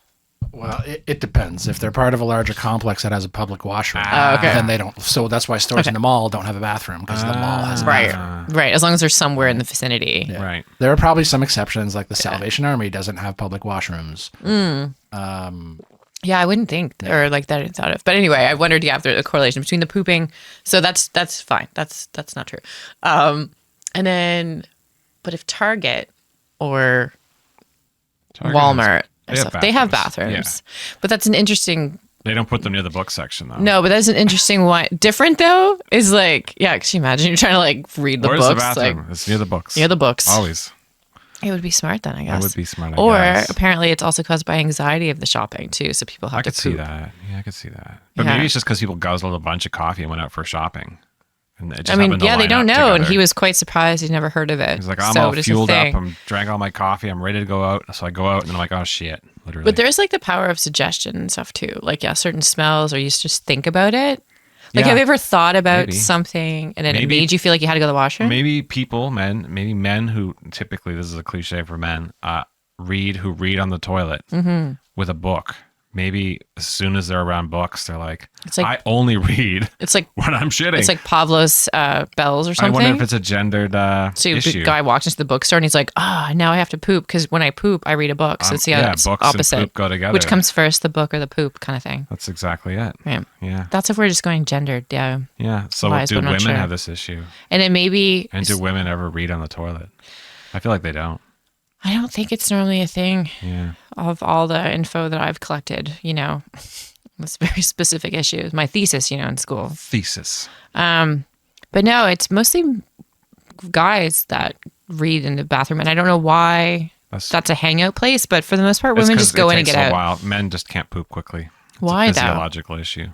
Well, it depends. If they're part of a larger complex that has a public washroom, okay. then they don't. So that's why stores in the mall don't have a bathroom because the mall has a bathroom. Right. As long as they're somewhere in the vicinity. Yeah. Right. There are probably some exceptions, like the Salvation Army doesn't have public washrooms. Yeah, I wouldn't think, or like that I thought of. But anyway, I wondered, if there's a correlation between the pooping. So that's fine. That's not true. And then, but if Target or Target Walmart, they have they have bathrooms. Yeah. But that's an interesting. They don't put them near the book section, though. No, but that's an interesting one. Different though is like, yeah. Can you imagine you're trying to like read the Where's books? the bathroom? Like, It's near the books. near the books. Always. It would be smart then, I guess. That would be smart, I Or guess. apparently it's also caused by anxiety of the shopping too. So people have I to could see poop. that. Yeah, I could see that. But Yeah. maybe it's just because people guzzled a bunch of coffee and went out for shopping. And it just I mean, happened to yeah, they line don't up know. And together. he was quite surprised. He'd never heard of it. He's like, I'm So all it is a fueled up. thing. I'm drank all my coffee. I'm ready to go out. So I go out and then I'm like, oh shit, literally. But there's like the power of suggestion and stuff too. Like, yeah, certain smells, or you just think about it. Like, Yeah, have you ever thought about maybe. something and then it Maybe. made you feel like you had to go to the washroom? Maybe men who typically, this is a cliche for men, read on the toilet with a book. maybe as soon as they're around books, they're like, It's like- I only read It's like when I'm shitting. it's like Pavlov's bells or I something. wonder if it's a gendered so issue. the guy walks into the bookstore and he's like, now I have to poop because when I poop, I read a book. So it's the yeah, it's books opposite. and poop go together. Which comes first, the book or the poop kind of thing. That's exactly it. Right. Yeah. That's if we're just going gendered. Yeah. Yeah. So Wise, do but not women sure. have this issue? And then maybe And do women ever read on the toilet? I feel like they don't. I don't think it's normally a thing. Yeah. Of all the info that I've collected, it's very specific issues. My thesis, in school. Thesis. But no, it's mostly guys that read in the bathroom, and I don't know why that's a hangout place. But for the most part, women just go in and get out. While. Men just can't poop quickly. It's Why a though? physiological issue.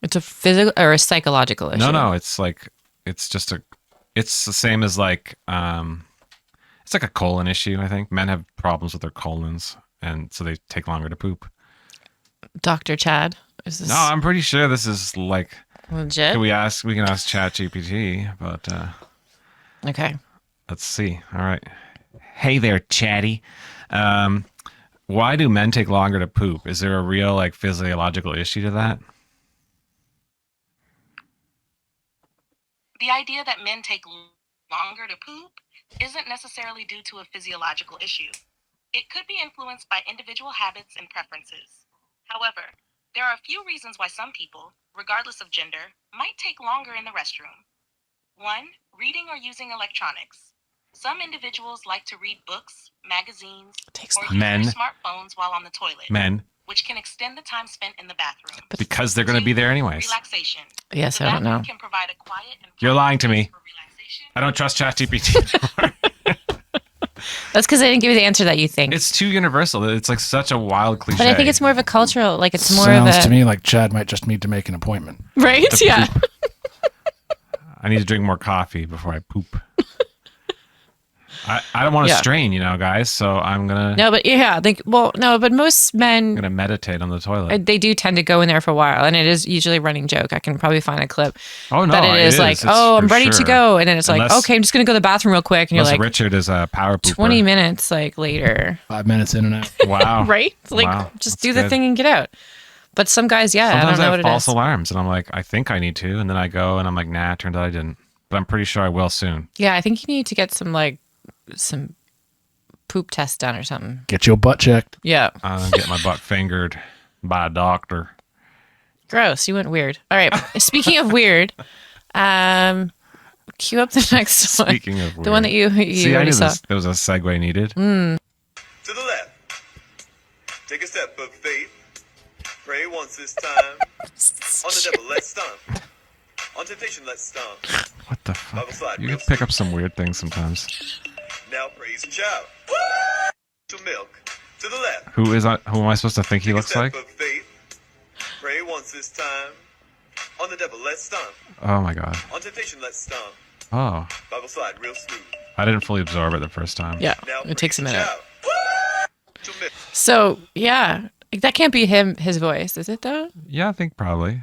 It's a physical or a psychological issue. No, it's like it's the same as like it's like a colon issue. I think men have problems with their colons, and so they take longer to poop. Dr. Chad, is this No, I'm pretty sure this is like legit? We can ask ChatGPT, but Okay. let's see. All right. Hey there, Chatie. Why do men take longer to poop? Is there a real like physiological issue to that? The idea that men take longer to poop isn't necessarily due to a physiological issue. It could be influenced by individual habits and preferences. However, there are a few reasons why some people, regardless of gender, might take longer in the restroom. 1. Reading or using electronics. Some individuals like to read books, magazines, or use Men. their smartphones while on the toilet, Men, which can extend the time spent in the bathroom. because they're going to be there anyways. Relaxation. Yes, The I don't know. bathroom can provide a quiet and You're lying to me. for relaxation. I don't trust ChatGPT. That's because I didn't give you the answer that you think. It's too universal. It's like such a wild cliche. But I think it's more of a cultural, like it's more Sounds of a to me like Chad might just need to make an appointment. right. Yeah. I need to drink more coffee before I poop. I don't want to Yeah. strain, guys. So I'm gonna No, but yeah, but most men meditate on the toilet. they do tend to go in there for a while, and it is usually a running joke. I can probably find a clip. Oh no, that it is like, It's I'm for ready to sure. go, and then it's like, Unless- okay, I'm just gonna go to the bathroom real quick, and you're Unless like, Richard is a power pooper. 20 minutes like later, 5 minutes in and out. Wow. right? It's like, Wow, just that's do the good. thing and get out. But some guys, yeah, Sometimes I don't know have what it false is. alarms, and I'm like, I think I need to, and then I go, and I'm like, nah. Turned out I didn't, but I'm pretty sure I will soon. Yeah, I think you need to get some poop test done or something. Get your butt checked. Yeah. Get my butt fingered by a doctor. Gross. You went weird. All right. Speaking of weird, cue up the next one. Speaking of weird. The one that you See, I already knew saw. there was a segue needed. To the left. Take a step of faith. Pray once this time. On the devil, let's stomp. On temptation, let's stomp. What the fuck? Bible slide, You real can pick up some weird things sometimes. Now praise and shout. To milk. To the left. Who am I supposed to think he Take a looks step like? of faith. Pray once this time. On the devil, let's stomp. Oh my god. On temptation, let's stomp. Oh, Bible slide, real smooth. I didn't fully absorb it the first time. Yeah. Now It takes a praise and minute. shout. To milk. So, yeah. That can't be his voice, is it though? Yeah, I think probably.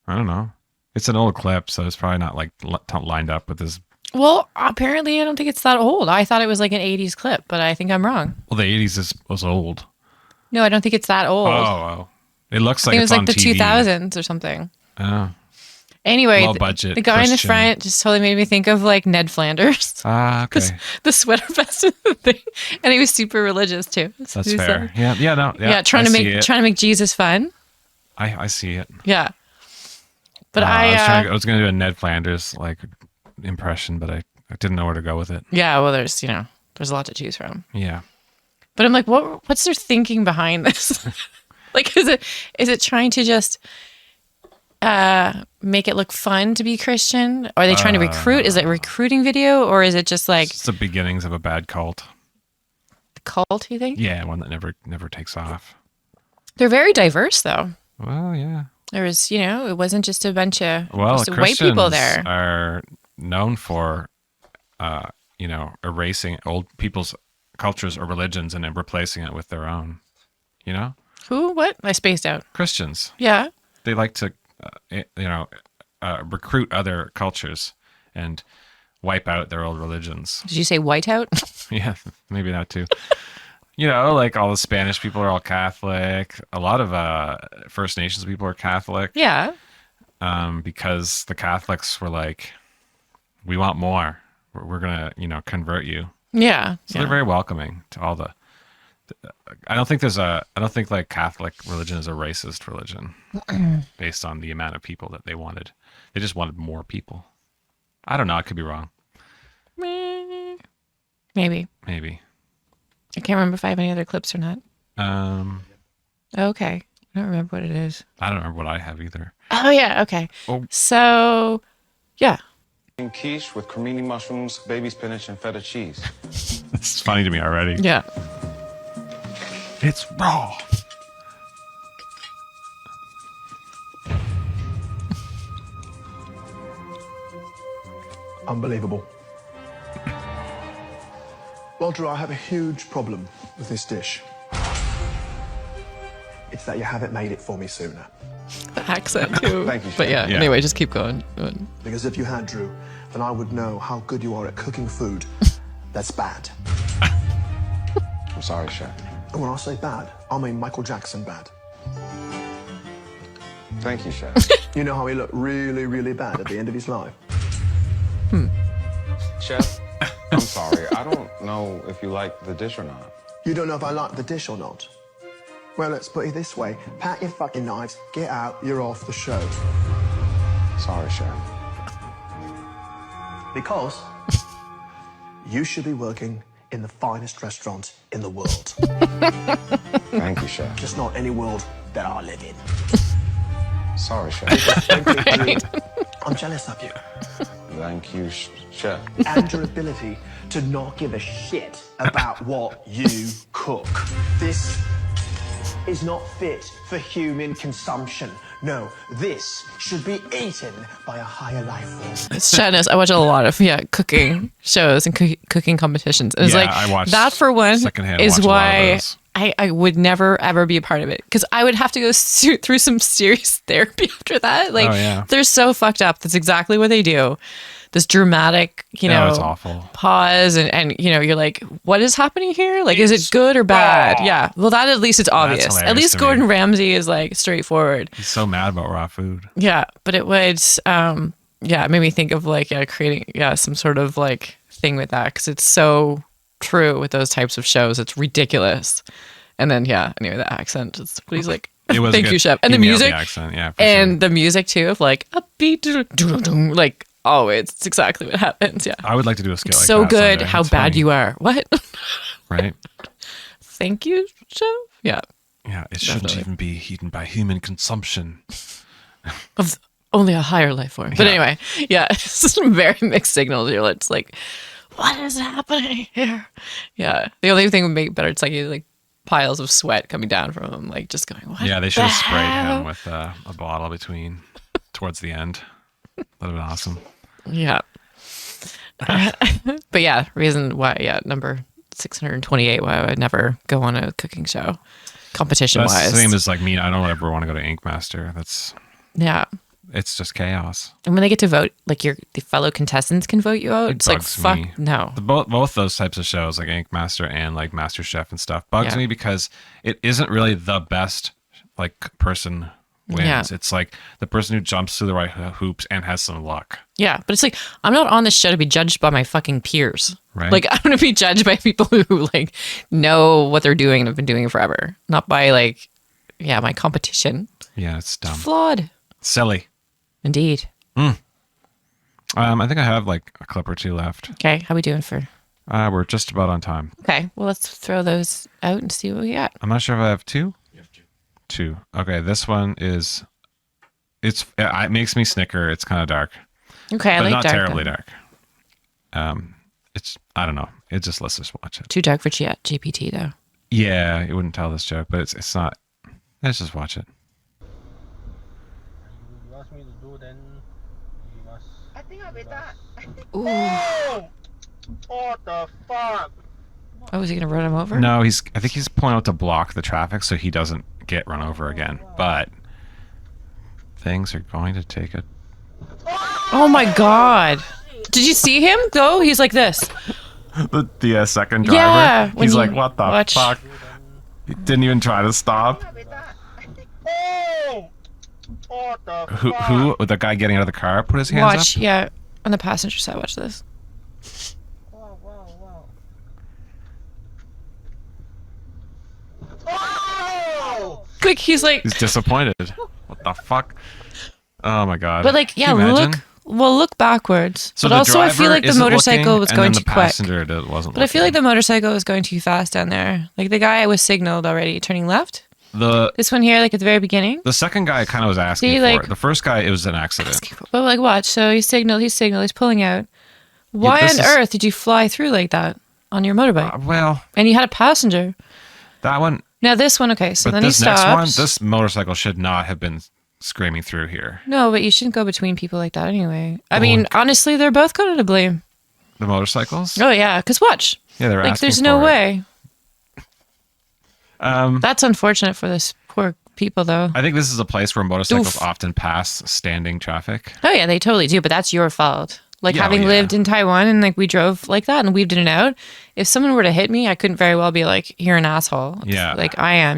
I don't know. It's an old clip, so it's probably not like lined up with this. Well, apparently I don't think it's that old. I thought it was like an 80s clip, but I think I'm wrong. Well, the 80s was old. No, I don't think it's that old. Oh. It looks I like think it it's was like on the TV. 2000s or something. Oh. Anyway, Low budget the guy in the Christian. front just totally made me think of like Ned Flanders. Ah, okay. The sweater vest and the thing, and he was super religious too. So That's he was fair. like- Yeah, trying I to see make it. Jesus fun. I see it. Yeah, but I was going to do a Ned Flanders like impression, but I didn't know where to go with it. yeah. Well, there's a lot to choose from. Yeah. But I'm like, what's their thinking behind this? Like, is it trying to just make it look fun to be Christian? Are they trying to recruit? Is it a recruiting video, or is it just like It's the beginnings of a bad cult. the cult? You think? Yeah, one that never takes off. They're very diverse, though. Well, yeah. There was, it wasn't just a bunch of Well, just white people Christians there. are known for, erasing old people's cultures or religions and then replacing it with their own. Who? What? I spaced out. Christians. Yeah. They like to, recruit other cultures and wipe out their old religions. Did you say whiteout? Yeah, maybe that too. You know, like all the Spanish people are all Catholic. A lot of First Nations people are Catholic. Yeah. Because the Catholics were like, we want more. We're gonna, convert you. Yeah. So they're very welcoming to all the. I don't think like Catholic religion is a racist religion based on the amount of people that they wanted. They just wanted more people. I don't know. I could be wrong. Maybe. I can't remember if I have any other clips or not. Okay. I don't remember what it is. I don't remember what I have either. Oh, yeah. Okay. Oh. So, yeah. Quiche with cremini mushrooms, baby spinach, and feta cheese. It's funny to me already. Yeah. It's raw. Unbelievable. Walter, I have a huge problem with this dish. It's that you haven't made it for me sooner. The accent, too. Thank you, But Chef. yeah, anyway, just keep going. Because if you had, Drew, then I would know how good you are at cooking food that's bad. I'm sorry, Chef. And when I say bad, I mean Michael Jackson bad. Thank you, Chef. You know how he looked really, really bad at the end of his life? Chef, I'm sorry. I don't know if you like the dish or not. You don't know if I like the dish or not? Well, let's put it this way. Pack your fucking knives, get out, you're off the show. Sorry, Chef. Because you should be working in the finest restaurant in the world. Thank you, Chef. Just not any world that I live in. Sorry, Chef. I'm jealous of you. Thank you, Chef. And your ability to not give a shit about what you cook. This is not fit for human consumption. No, this should be eaten by a higher life form. It's Janice. I watch a lot of cooking shows and cooking competitions. And it's I watch that for one secondhand is watch a lot of why those. I would never ever be a part of it because I would have to go through some serious therapy after that. Like they're so fucked up. That's exactly what they do. This dramatic, it's awful. pause and you're like, what is happening here? Like, is it good or bad? Yeah. Well, that at least it's obvious. At least Gordon Ramsay is like straightforward. He's so mad about raw food. Yeah, but it would, it made me think of like creating some sort of like thing with that because it's so true with those types of shows. It's ridiculous. And then anyway, the accent. But he's like, thank you, chef. And the music, the accent, the music too of like a beat, like. Oh, it's exactly what happens. Yeah. I would like to do a skit like so that. So good. Someday. How It's bad funny. you are. What? Right. Thank you, chef. Yeah. Yeah. It shouldn't even be eaten by human consumption. Of only a higher life form. But anyway, it's just very mixed signals. You're just like, what is happening here? Yeah. The only thing would make it better, it's like piles of sweat coming down from him, like just going, what? Yeah, they should have sprayed him with a bottle between towards the end. That would have been awesome. Yeah. But reason why, number 628, why I would never go on a cooking show competition-wise. That's the same as like me. I don't ever want to go to Ink Master. It's just chaos. And when they get to vote, like the fellow contestants can vote you out. It's like, fuck, me. no. Both those types of shows, like Ink Master and like Master Chef and stuff, bugs me because it isn't really the best like person wins. Yeah. It's like the person who jumps through the right hoops and has some luck. Yeah, but it's like, I'm not on this show to be judged by my fucking peers. Right. Like, I'm going to be judged by people who like know what they're doing and have been doing it forever. Not by like, my competition. Yeah, it's dumb. Flawed. Silly. Indeed. I think I have like a clip or two left. Okay, how we doing for? We're just about on time. Okay, well, let's throw those out and see what we got. I'm not sure if I have two. You have two. Okay, this one is. It makes me snicker. It's kind of dark. Okay, I but like not dark. terribly dark. It's I don't know. Let's just watch it. Too dark for GPT though. Yeah, you wouldn't tell this joke, but it's not. Let's just watch it. You ask me to do, then you must. I think I'll be that. Oh! What the fuck? Oh, is he gonna run him over? No, I think he's pulling out to block the traffic so he doesn't get run over again. But things are going to take a. Oh my god! Did you see him go? He's like this. the second driver. Yeah, when He's you like, what the watch- fuck? He didn't even try to stop. Oh! What the Who? The guy getting out of the car put his hands Watch, up? yeah, on the passenger side. Watch this. Oh! Like he's like, He's disappointed. What the fuck? Oh my god. but like, yeah, Can you imagine? look backwards. So but the also, I feel driver like the isn't motorcycle looking, was and going then too the quick. passenger wasn't But I feel like the motorcycle was going too fast down there. Like the guy was signaled already, turning left. This one here, like at the very beginning. The second guy kind of was asking See, for like- it. The first guy, it was an accident. But like, watch. So he signaled. He's pulling out. Why this on is- earth did you fly through like that on your motorbike? Well, and you had a passenger. that one. Now this one, okay. So But then this he next stops. one, this motorcycle should not have been screaming through here. No, but you shouldn't go between people like that anyway. I mean, honestly, they're both kind of to blame. The motorcycles? Oh yeah, because watch. Yeah, they were like, asking there's no for it. way. Um, That's unfortunate for this poor people, though. I think this is a place where motorcycles Oof. often pass standing traffic. Oh yeah, they totally do, but that's your fault. Like Yeah, having yeah. lived in Taiwan and like we drove like that and weaved in and out. If someone were to hit me, I couldn't very well be like, "You're an asshole." Yeah. like I am.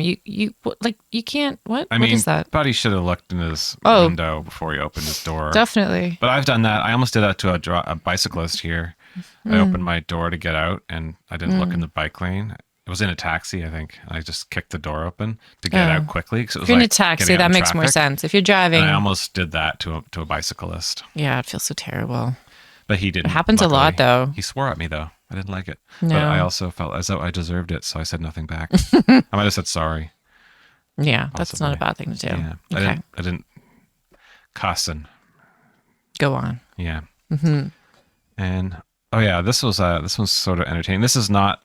Like you can't. What? I What mean, is that? Buddy should have looked in his Oh. window before he opened his door. Definitely. But I've done that. I almost did that to a bicyclist here. I Mm. opened my door to get out, and I didn't look Mm. in the bike lane. It was in a taxi, I think. I just kicked the door open to get Oh. out quickly. 'Cause it was If you're in a like taxi, getting out that in makes more traffic. sense. If you're driving, And I almost did that to a bicyclist. yeah, it feels so terrible. But he didn't. It happens a lot, though. He swore at me, though. I didn't like it. But No. I also felt as though I deserved it, so I said nothing back. I might have said sorry. Yeah, that's not a possibly. bad thing to do. Yeah. Okay, I didn't cuss and go on. yeah. Hmm. And oh yeah, this one's sort of entertaining. This is not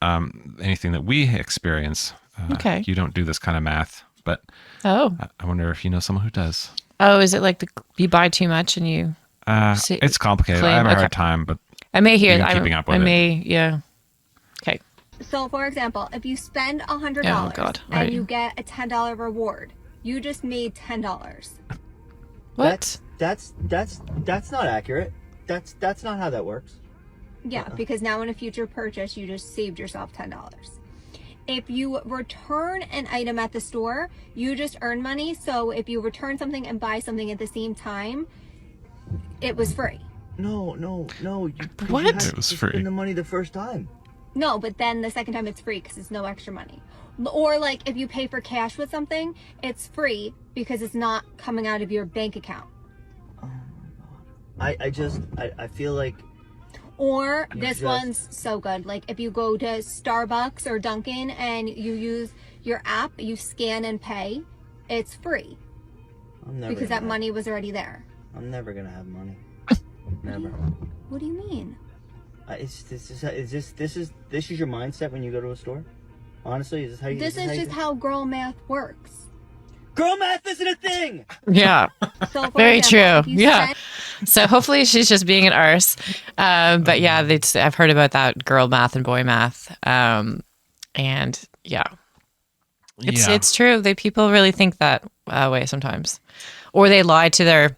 anything that we experience. Okay. You don't do this kind of math, but Oh. I wonder if you know someone who does. Oh, is it like you buy too much and you? See- It's complicated. claim- I have a okay. hard time, but I may hear even that. keeping up with I it. may, yeah. Okay. So, for example, if you spend $100 Oh, God. Right. and you get a $10 reward, you just made $10. What? That's not accurate. That's not how that works. Yeah, because now in a future purchase, you just saved yourself $10. If you return an item at the store, you just earn money. So if you return something and buy something at the same time, it was free. No. What? You had It was to free. spend the money the first time. No, but then the second time it's free because it's no extra money. Or like if you pay for cash with something, it's free because it's not coming out of your bank account. I feel like Or You this just- one's so good. Like if you go to Starbucks or Dunkin' and you use your app, you scan and pay, it's free I'm never because gonna that money was already there. I'm never gonna have money. Never. What do you mean? This is your mindset when you go to a store? Honestly, is this how you? This is just how girl math works. Girl math isn't a thing. Yeah. So for Very example, true. if you Yeah. spend- So hopefully she's just being an arse. But yeah, I've heard about that girl math and boy math. And yeah, it's true. People really think that way sometimes, or they lie to their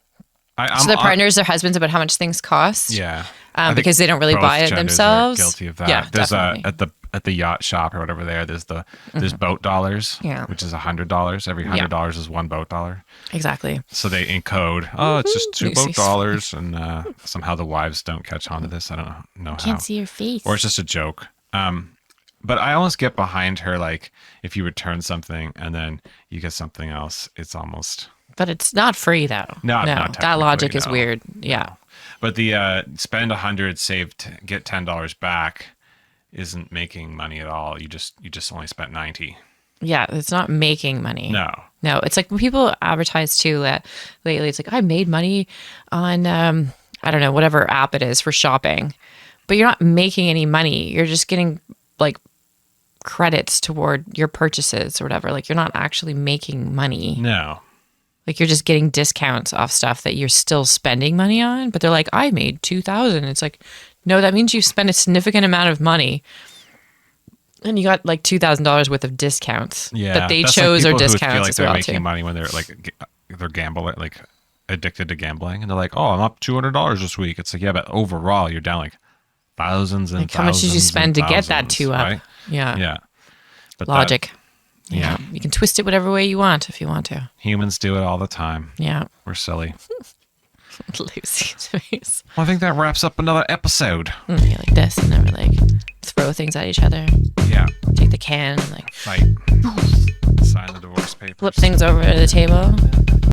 partners, their husbands about how much things cost. Yeah. I think because they don't really both buy it genders are themselves. Guilty of that. Yeah, There's definitely. at the yacht shop or whatever there's boat dollars. Yeah. Which is $100. Every $100 is one boat dollar. Exactly. So they encode. Oh, it's just two Makes boat me dollars, and somehow the wives don't catch on to this. I don't know how. Can't see your face. Or it's just a joke. But I almost get behind her. Like if you return something and then you get something else, it's almost. But it's not free though. Not that technically, logic is no. weird. Yeah. But the spend $100, get $10 back isn't making money at all. You just only spent $90. Yeah, it's not making money. No, it's like when people advertise too lately. It's like I made money on I don't know, whatever app it is for shopping, but you're not making any money. You're just getting like credits toward your purchases or whatever. Like you're not actually making money. No. Like you're just getting discounts off stuff that you're still spending money on. But they're like, I made $2,000. It's like, no, that means you spent a significant amount of money. And you got like $2,000 worth of discounts that they that's chose like or people who discounts feel like as they're well making too. money when they're like they're gambling, like addicted to gambling, and they're like, "Oh, I'm up $200 this week." It's like, yeah, but overall, you're down like thousands and Like, how much did you thousands spend to and get that thousands, two up? right? Yeah. Yeah. But Logic. that- Yeah. You can twist it whatever way you want if you want to. Humans do it all the time. Yeah. We're silly. Lucy's face. Well, I think that wraps up another episode. Yeah, like this, and then we like throw things at each other. Yeah. Take the can and like Fight. Sign the divorce papers. flip things over to the table.